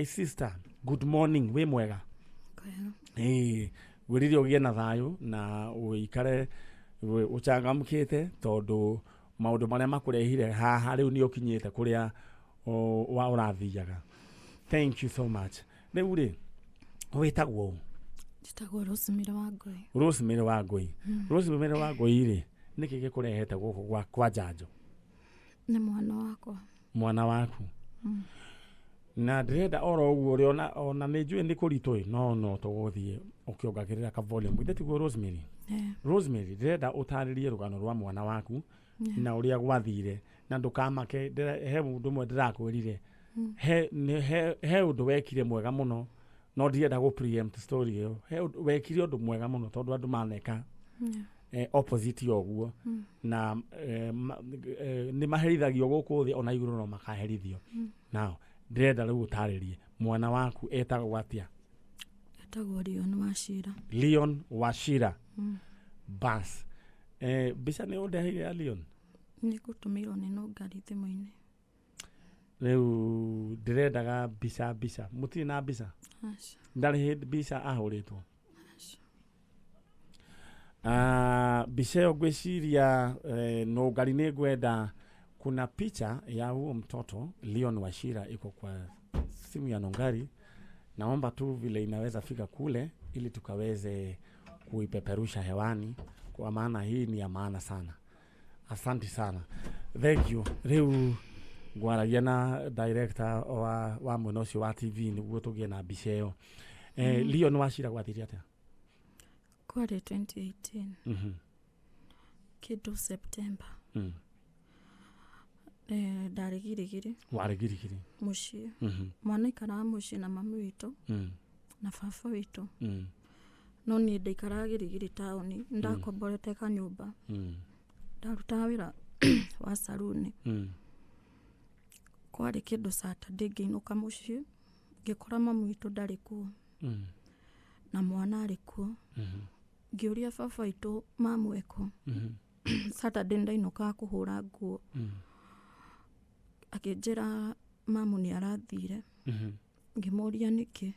My sister, good morning, we mwega. Kwega. Wirire ugie na thayo na uikare uchangamkite tondu maundu maria makurehire haha riu ni ukinyite kuria wa urathiaga. Thank you so much. Riu ri witagwo Njitagwo RoseMary wa Ngui. RoseMary wa Ngui. RoseMary wa Ngui ri niki gikurehete guku kwa Njanjo? Ni mwana wakwa. Mwana waku. Na ndirenda oro uguo ri ona ni njui ni kuritu no tuguthie ukiongagirira ka volume itheti go RoseMary. RoseMary ndirenda utaririe rugano rwa mwana waku na uria gwathire na ndukamake he mundu mwe ndirakwirire he undu wekire mwega muno no ndirenda go preempt story iyo he wekire undu mwega muno tondu andu maneka opposite yoguo na ni maherithagio guku thi ona iguru no makaherithio. Now ndirenda riu utaririe mwana waku etagwo atia? Etagwo Leon Wachira. Leon Wachira. Bas bisa ni undeheire ya Leon? Ni gutumirwo ni no ngari thimu-ini. Riu ndirendaga bisa mutiri na bisa? Aca. Ndari bisa ahuritwo? Bisa yo gwiciria no ngari ni ngwenda kuna picha ya huo mtoto Leon Wachira iko kwa simu ya Nongari. Naomba tu vile inaweza fika kule ili tukaweze kuipeperusha hewani kwa maana hii ni ya maana sana. Asante sana. Thank you. Riu gwaragia na director wa Munosi wa TV ni guo tugie na bica iyo. Leon Wachira gwathire atia? Kwari 2018. Kidu September. Ndari Kirigiti. Wari Kirigiti. Muciĩ. Mwana ikaraga muciĩ na mami witũ na baba witũ. No ni ndaikaraga Kirigiti tauni, ndakomborete kanyumba. Ndarutaga wĩra wa salon. Kwari kindu Saturday ngĩinũka muciĩ ngĩkora mami witũ ndarĩ kuo na mwana arĩ kuo. Ngĩũria baba witũ mamweko. Saturday ndainũkaga kũhũra nguo. Akĩnjĩra mamu ni arathire. Ngĩmũria nĩkĩ.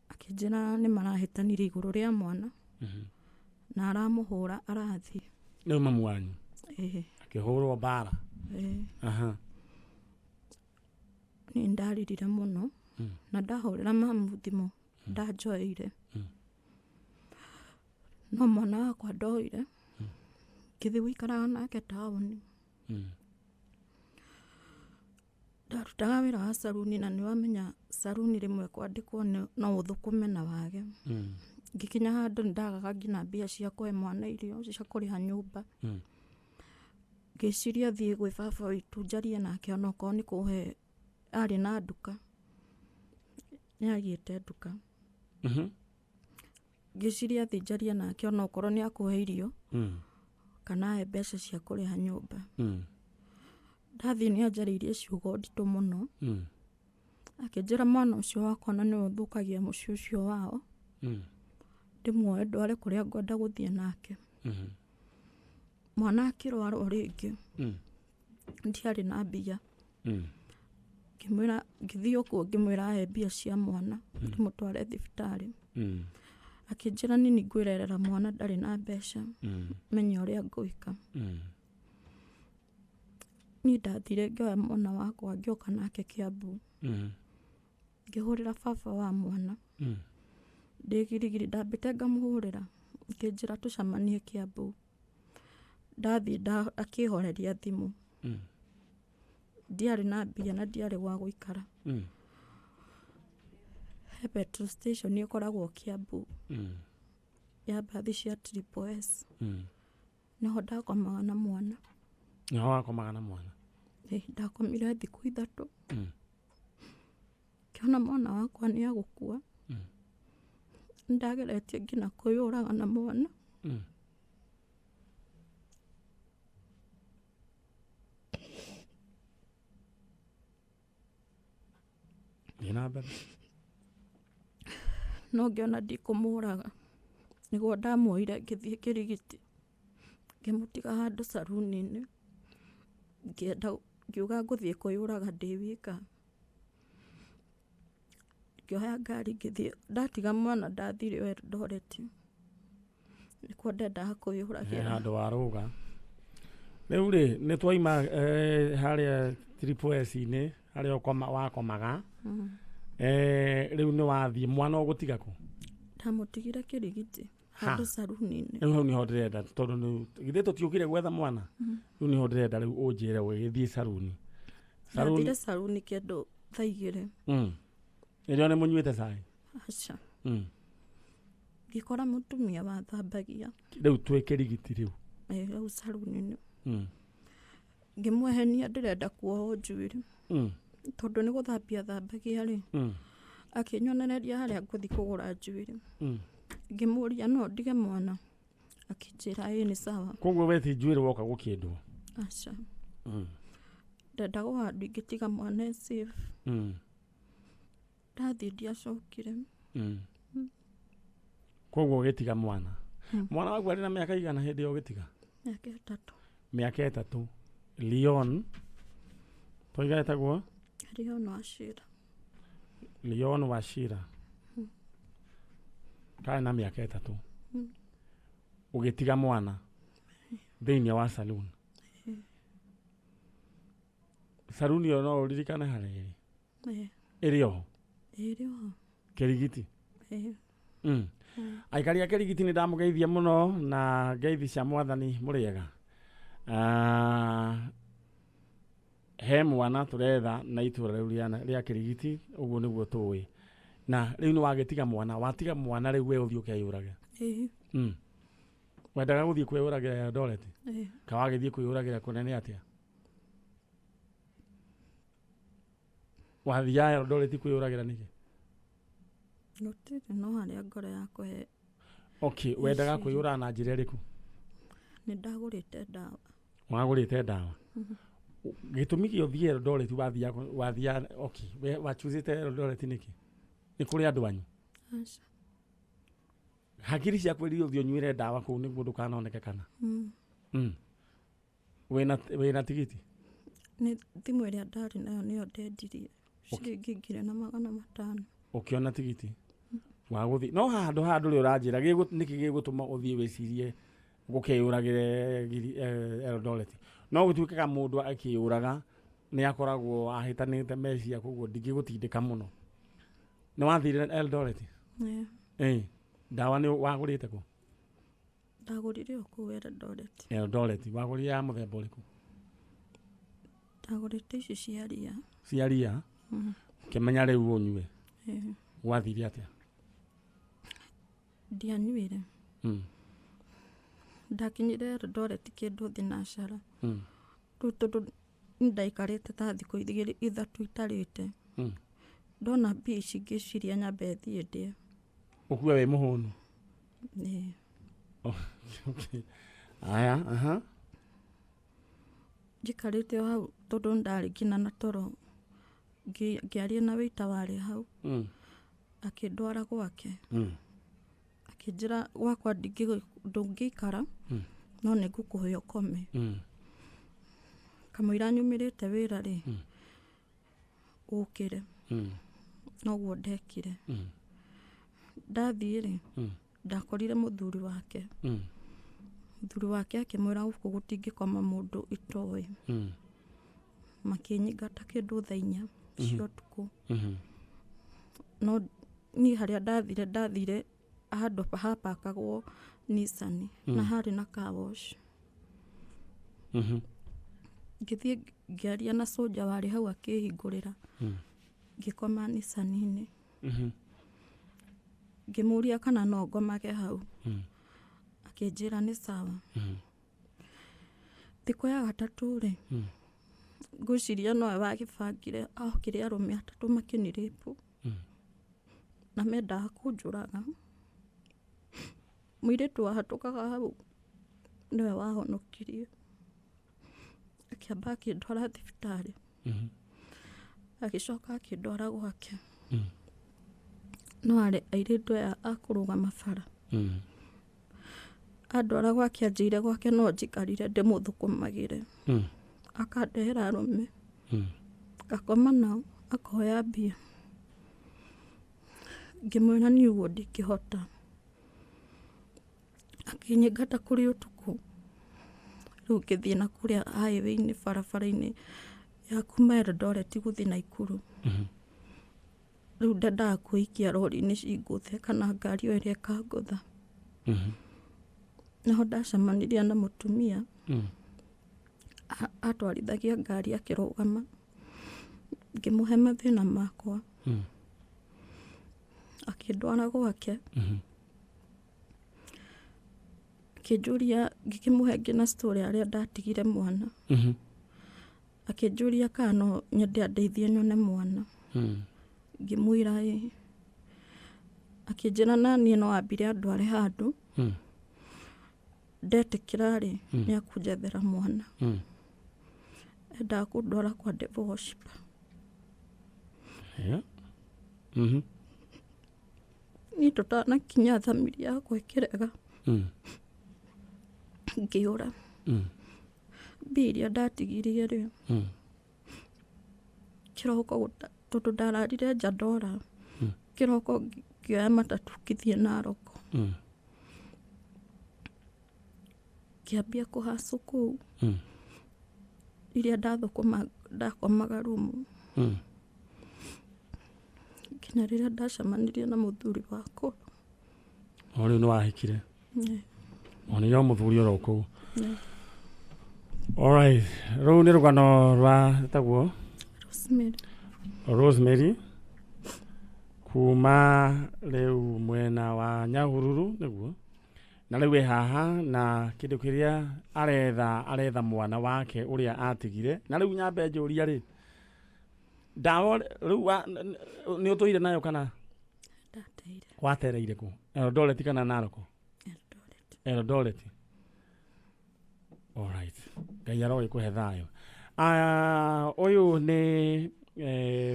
Akĩnjĩra nĩ marahĩtanire igũrũ rĩa mwana na aramũhũra arathie. Nĩ mamu wanyu? Akĩhũrwo bara? Ni ndaririre mũno na ndahũrĩra mamu thimũ ndanjoeire. No mwana wakwa ndoire ngĩthiĩ gũikaraga nake taũni. Ndarutaga wĩra wa salon na nĩ wamenya salon rĩmwe kwandĩkwo no ũthũkũme na wage. Ngĩkinya handũ ndagaga nginya mbia cia kũhe mwana irio cia kũrĩha nyũmba. Ngĩciria thiĩ gwĩ baba witũ njarie nake onokorwo nĩ kũhe arĩ na nduka. Nĩ agĩte nduka. Ngĩciria thiĩ njarie nake onokorwo nĩ akũhe irio kana ahe mbeca cia kũrĩha nyũmba. Ndathi ni anjaririe ciugo nditũ mũno. Akĩnjĩra mwana ũcio wakwa na nĩ ũthũkagia mũciĩ ũcio wao. Ndĩmuoe ndware kũrĩa ngwenda gũthiĩ nake. Mwana akĩrwara o rĩngĩ. Ndiarĩ na mbia. Ngĩmwĩra ngĩthiĩ okuo ngĩmwĩra ahe mbia cia mwana ndĩmũtware thibitarĩ. Akĩnjĩra nini ngwĩrerera mwana ndarĩ na mbeca. Menye ũrĩa ngwĩka. Ni ndathire ngĩoya mwana wakwa ngĩoka nake Kiambu. Ngĩhũrĩra baba wa mwana. Ndĩ Kirigiti ndambĩte ngamũhũrĩra. Akĩnjĩra tũcemanie Kiambu. Ndathi akĩhoreria thimũ. Ndiarĩ na mbia na ndiarĩ gwa gũikara. He petrol station ĩkoragwo Kiambu. Ya mbathi cia SSS. Niho ndakomaga na mwana. Niho wakomaga na mwana? Ndakomire thikũ 3. Kiona mwana wakwa nĩ agũkua. Ndageretie nginya kwĩyũraga na mwana. No ngĩona ndikũmũraga nĩguo ndamuoire ngĩthiĩ Kirigiti. Ngĩmũtiga handũ salon-ini. Ngiuga ngũthiĩ kwĩyũraga ndĩ wika. ngĩoya ngari ngĩthiĩ ndatiga mwana ndathire Eldoret nĩkuo ndendaga kwĩyũragĩra handũ warũga rĩu rĩ nĩ twaima harĩa Triple S-inĩ harĩa wakomaga rĩu nĩ wathiĩ mwana ũgũtiga kũ ndamũtigire Kirigiti handũ Salon-ini rĩu hau nĩho ndĩrenda tondũ githĩ tũtiũkire gwetha mwana rĩu nĩho ndĩrenda rĩu ũnjĩre ũgĩthiĩ Salon ndathire Salon kĩndũ thaa 2 ĩrĩa nĩ mũnyuĩte cai aca ngĩkora mũtumia wathambagia rĩu twĩ Kirigiti rĩu rĩu Salon-ini ngĩmwehenia ndĩrenda kuohwo njuĩrĩ tondũ nĩ gũthambia thambagia rĩ akĩnyonereria harĩa ngũthi kũgũra njuĩrĩ ngĩmũria no ndige mwana akĩnjĩra ĩ nĩ sawa koguo we ti njuĩrĩ woka gũkĩendwo aca ndenda gũhandũ ingĩtiga mwana safe ndathiĩ ndiacokire koguo ũgĩtiga mwana mwana waku arĩ na mĩaka igana hĩndĩ ĩyo ũgĩtiga mĩaka 3 Leon toiga etagwo Leon Wachira kana na mĩaka 3 ũgĩtiga mwana thĩinĩ wa Salon Salon ĩyo no ũririkane harĩa ĩrĩ ho Kirigiti aikari a Kirigiti nĩ ndamũgeithia mũno na ngeithi cia mwathani mũrĩega he mwana tũretha na itũra rĩu rĩa Kirigiti ũguo nĩguo tũĩ na rĩu nĩ wagĩtiga mwana watiga mwana rĩu we ũthiĩ ũkeyũrage wendaga gũthiĩ kwĩyũragĩra Eldoret ka wagĩthiĩ kwĩyũragĩra kũnene atĩa wathiaga Eldoret kwĩyũragĩra nĩkĩ no harĩa ngoro yakwa okay wendaga kwĩyũra na njĩra ĩrĩkũ nĩ ndagũrĩte ndawa wagũrĩte ndawa gĩtũmi kĩa ũthiĩ Eldoret wathia okay we wachuzĩte Eldoret nĩkĩ nĩ kũrĩ andũ anyu hakiri cia kwĩrire ũthiĩ ũnyuĩre ndawa kũu nĩguo ndũkanoneke kana wĩna tigiti nĩ thimũ ĩrĩa ndarĩ nayo nĩyo ndendirie ciringi 2,500 ũkĩona tigiti wa gũthiĩ no handũ rĩ ũranjĩra nĩkĩ gĩgũtũma ũthiĩ wĩcirie gũkeyũragĩre Eldoret no gũtuĩkaga mũndũ akĩyũraga nĩ akoragwo ahĩtanĩte meciria koguo ndingĩgũtindĩka mũno nĩ wathire Eldoret ndawa nĩ wagũrĩte kũ ndagũrire kũu Eldoret wagũrire ya mũthemba ũrĩkũ ndagũrĩte ici cia ria kĩmenya rĩu ũnyue wathire atĩa ndianyuire ndakinyire Eldoret kĩndũ thinacara rĩu tondũ ndaikarĩte ta thikũ 3 itarĩte ndona mbia ici ngĩciria nyambe thiĩ ndĩe ũkue wĩ mũhũnu aya njikarĩte hau tondũ ndarĩ nginya na toro ngĩaria na wĩita warĩ hau akĩndwara gwake akĩnjĩra gwakwa ndũngĩikara no nĩ ngũkũhe ũkome kamũira nyumĩrĩte wĩra rĩ ũkĩre noguo ndekire ndathiĩ rĩ ndakorire mũthuri wake akĩmwĩra gũkũ gũtingĩkoma mũndũ itoĩ makĩnyingata kĩndũ thaa 4 cia ũtukũ no niĩ harĩa ndathire handũ hapakagwo Nissan na harĩ na car wash ngĩthiĩ ngĩaria na soja warĩ hau akĩhingũrĩra ngĩkoma Nissan-inĩ ngĩmũria kana no ngomage hau akĩnjĩra nĩ sawa thikũ ya gatatũ rĩ ngwĩciria nowe wagĩbangire okĩrĩ arũme 3 makĩnirĩpũ na mendaga kũnjũraga mũirĩtu wahĩtũkaga hau nĩwe wahonokirie akĩamba akĩndwara thibitarĩ agĩcoka akĩndwara gwake no airĩtu aya akũrũgama bara andwara gwake anjĩire gwake no njikarire ndĩmũthũkũmagĩre akandehera arũme akoma nao akoya mbia ngĩmwĩra niĩ ũguo ndingĩhota. Akĩnyingata kũrĩ ũtukũ. Rĩu ngĩthiĩ na kũrĩa highway-inĩ barabara-inĩ ya kuma Eldoret gũthiĩ Naikuru. Rĩu ndendaga kũikia rori-inĩ cingũthe kana ngari o ĩrĩa ĩkangũtha. Naho ndacemanirie na mũtumia atwarithagia ngari akĩrũgama. Ngĩmũhe mathĩna makwa. Akĩndwara gwake. Akĩnjũria ngĩkĩmũhe nginya story arĩa ndatigire mwana. Akĩnjũria kana no nyende andeithie nyone mwana. Ngĩmwĩra ĩ. Akĩnjĩra naniĩ no ambire andware handũ. Ndetĩkĩra rĩ nĩ akũnjethera mwana. Endaga kũndwara kwa devil worshiper. Niĩ tũtanakinya thamiri yakwa ĩkĩrega. Ngĩũra. Mbia iria ndatigirie rĩ. Kĩroko tondũ ndararire nja ndora. Kĩroko ngĩoya matatũ ngĩthiĩ Naroko. Ngĩambia kũhacũ kũu. Iria ndakomaga rumu. Nginya rĩrĩa ndacemanirie na mũthuri wakwa. Rĩu nĩ wahikire? Nĩ yo mũthuri oro kũu. Alright, rĩu nĩ rũgano rwa etagwo RoseMary kuma rĩu mwena wa Nyahururu nĩguo. Na rĩu haha na kĩndũ kĩrĩa aretha mwana wake ũrĩa atigire. Na rĩu nyambe njũria rĩ. Ndawa rĩu nĩ ũtũire nayo kana? Ndateire. Watereire kũ? Eldoret kana Naroko? Eldoret. Alright. Ngai aroge kũhe thayũ. Ũyũ nĩ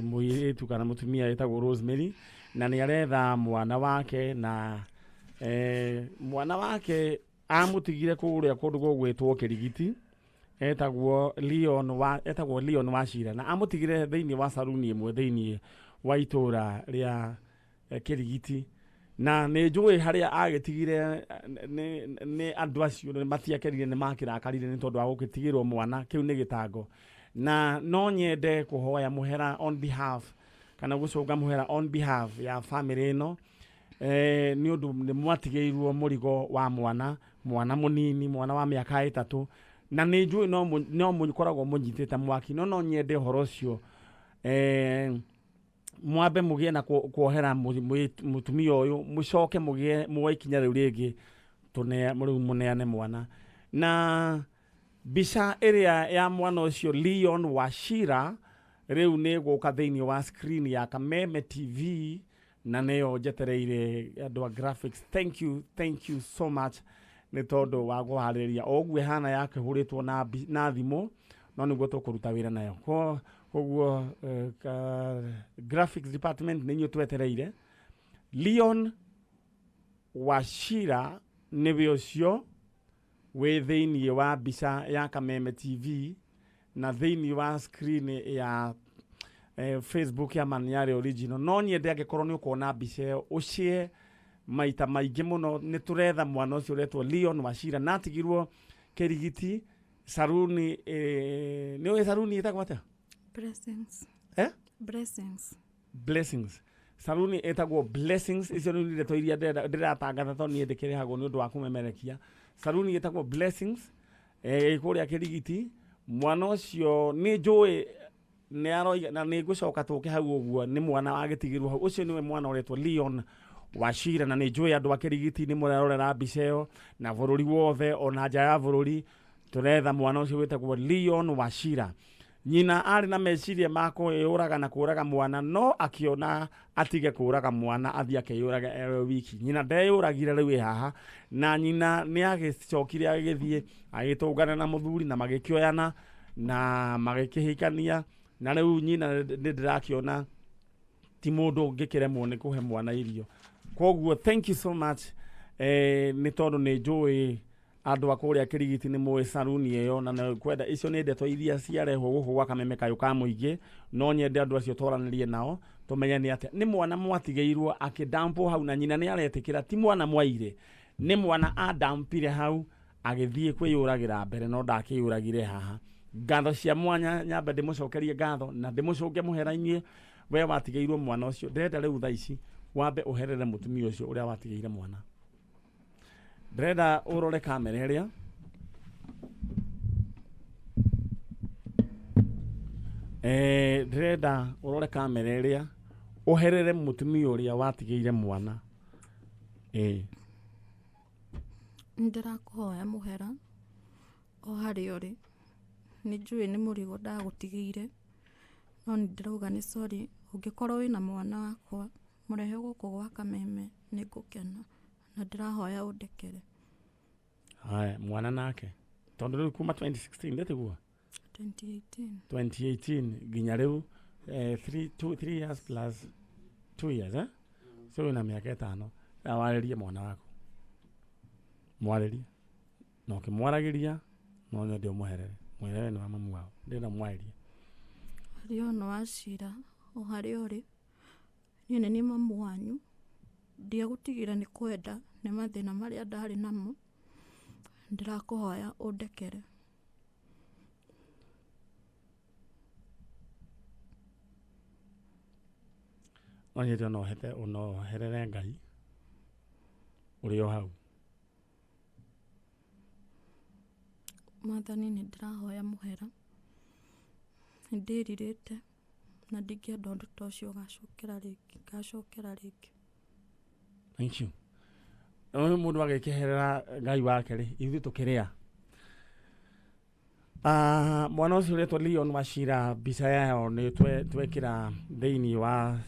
mũirĩtu kana mũtumia etagwo RoseMary na nĩ aretha mwana wake na mwana wake amũtigire kũrĩa kũndũ gwĩtwo Kirigiti. Etagwo Leon Wachira na amũtigire thĩinĩ wa salon ĩmwe thĩinĩ wa itũra rĩa Kirigiti. Na nĩ njũĩ harĩa agĩtigire nĩ andũ acio matiakerire nĩ makĩrakarire nĩ tondũ wa gũgĩtigĩrwo mwana. Kĩu nĩ gĩtango. Na no nyende kũhoya mũhera on behalf kana gũcũnga mũhera on behalf ya family ĩno. Nĩ ũndũ nĩ mwatigĩirwo mũrigo wa mwana mũnini, mwana wa mĩaka 3. Na nĩ njũĩ no mũkoragwo mũnyitĩte mwaki. No nyende ũhoro ũcio mwambe mũgĩe na kuohera mũtumia ũyũ, mũcoke mũgĩe ikinya rĩu rĩngĩ mũneane mwana. Na mbica ĩrĩa ya mwana ũcio Leon Wachira rĩu nĩ gũka thĩinĩ wa screen ya Kameme TV na nĩyo njetereire andũ a graphics. Thank you so much nĩ tondũ wa kũharĩrĩria o ũguo hana yake hũrĩtwo na thimũ no nĩguo tũkũruta wĩra nayo. Koguo graphics department nĩ inyuĩ twetereire. Leon Wachira nĩwe ũcio wĩ thĩinĩ wa mbica ya Kameme TV na thĩinĩ wa screen ya Facebook ya Maniare Original. No nyende angĩkorwo nĩ ũkuona mbica ĩyo ũcie maita maingĩ mũno. Nĩ tũretha mwana ũcio ũretwo Leon Wachira na atigirwo Kirigiti salon-ini nĩ salon ĩtagwo atĩa? Blessings. Salon ĩtagwo Blessings. Icio nĩ ndeto iria ndĩratangatha tondũ niĩ ndĩkĩrĩhagwo nĩ ũndũ wa kũmemerekia. Salon ĩtagwo Blessings kũrĩa Kirigiti. Mwana ũcio nĩ njũĩ nĩ aroiga na nĩ ngũcoka tũke hau ũguo nĩ mwana agĩtigirwo hau. Ũcio nĩwe mwana ũretwo Leon Wachira na nĩ njũĩ andũ a Kirigiti nĩ mũrarorera mbica ĩyo na bũrũri wothe ona nja ya bũrũri. Tũretha mwana ũcio wĩtagwo Leon Wachira. Nyina arĩ na meciria ma kwĩyũraga na kũraga mwana no akĩona atige kũraga mwana athiĩ akĩyũraga wiki. Nyina ndeyũragire rĩu haha na nyina nĩ agĩcokire agĩthiĩ agĩtũngana na mũthuri na magĩkĩoyana na magĩkĩhikania. Na rĩu nyina nĩ ndĩrakĩona ti mũndũ ũngĩkĩremwo nĩ kũhe mwana irio. Koguo thank you so much nĩ tondũ nĩ njũĩ andũ a kũrĩa Kirigiti nĩ mũĩ salon ĩyo na kwenda icio nĩ ndeto iria ciarehwo gũkũ gwa Kameme kayũ ka mũingĩ. No nyende andũ acio twaranĩrie nao tumenye ni atia ni mwana mwatigeirwo akidampo hau na nyina ni aretikira ti mwana mwaire ni mwana adampire hau agithie kwiyuragira mbere no ndakiyuragire haha ngatho cia mwanya nyamba ndimucokerie ngatho na ndimucoke muhera-ini we watigeirwo mwana ucio ndenda riu thaa ici wambe uherere mutumia ucio uria watigeire mwana ndenda urore kamera iria ndenda urore kamera iria uherere mutumia uria watigeire mwana ndirakuhoya muhera o hari uri ni njui ni murigo ndagutigeire no ndirauga ni sorry ungikorwo wina mwana wakwa murehe guku gwa kameme ni ngukena na ndirahoya undekere haya mwana nake tondu riu kuma 2016 ndetigwo 2018 ginya riu 3 years plus 2 years so ina miaka 5 awaririe mwana wako mwaririe no kimwaragiria no nyo ndio muherere mwirere ni mamu wao ndina mwairie rio no acira o hari uri ni ni mamu wanyu ndia gutigira ni kwenda ni mathina maria ndari namo ndirakuhoya undekere onye no hete uno herere ngai urio hau Mathani ni ndirahoya muhera ndiririte na ndingĩenda ũndũ ta ũcio gacokera rĩngĩ. Thank you. Mũndũ agĩkĩherera ngai wake rĩ ithuĩ tũkĩrĩa mwana ũcio ũretwo Leon Wachira mbica yao nĩ twekĩra thĩinĩ wa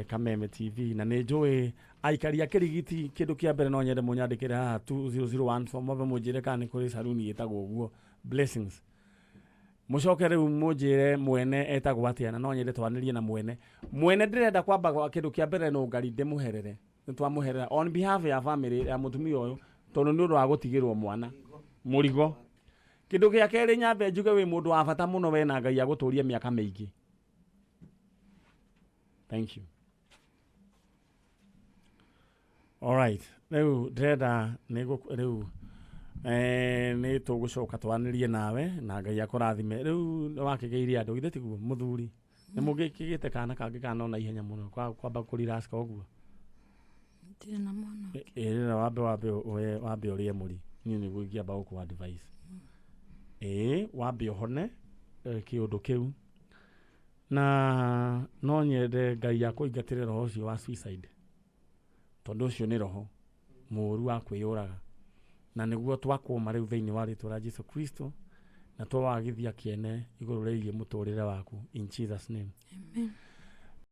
Kameme TV na nĩ njũĩ aikari a Kirigiti kĩndũ kĩa mbere no nyende mũnyandĩkĩre haha 2001 form of mũnjĩre kana nĩ kũrĩ saluni ĩtagwo ũguo Blessings mũcoke rĩu mũnjĩre mwene etagwo atĩa na no nyende twanĩrie na mwene ndĩrenda kwamba kĩndũ kĩa mbere no ngari ndĩmũherere nĩtwamũherera on behalf ya family ya mũtumia ũyũ tondũ nĩ ũndũ wa gũtigĩrwo mwana mũrigo kĩndũ gĩa kerĩ nyambe njuge wĩ mũndũ wa bata mũno we na Ngai agũtũria mĩaka mĩingĩ. Thank you. All right. Rĩu ndĩrenda rĩu nĩ tũgũcoka twanĩrie nawe na Ngai akũrathime. Rĩu wakĩgeire andũ githĩ tiguo mũthuri nĩ mũgĩkĩgĩte kana kangĩ kana ona ihenya mũno kwamba kũriraska ũguo. Ndĩrĩ na mwana. Wambe ũrĩe mũri niĩ nĩguo ingĩamba gũkũ advice. Wambe ũhone kĩũndũ kĩu na no nyende Ngai akũingatĩre roho ũcio wa suicide tondũ ũcio nĩ roho mũũru wa kwĩyũraga na nĩguo twakũma rĩu thĩinĩ wa rĩtwa rĩa Jesu Kristo na twawagithia kĩene igũrũ rĩgiĩ mũtũrĩre waku in Jesus name. Amen.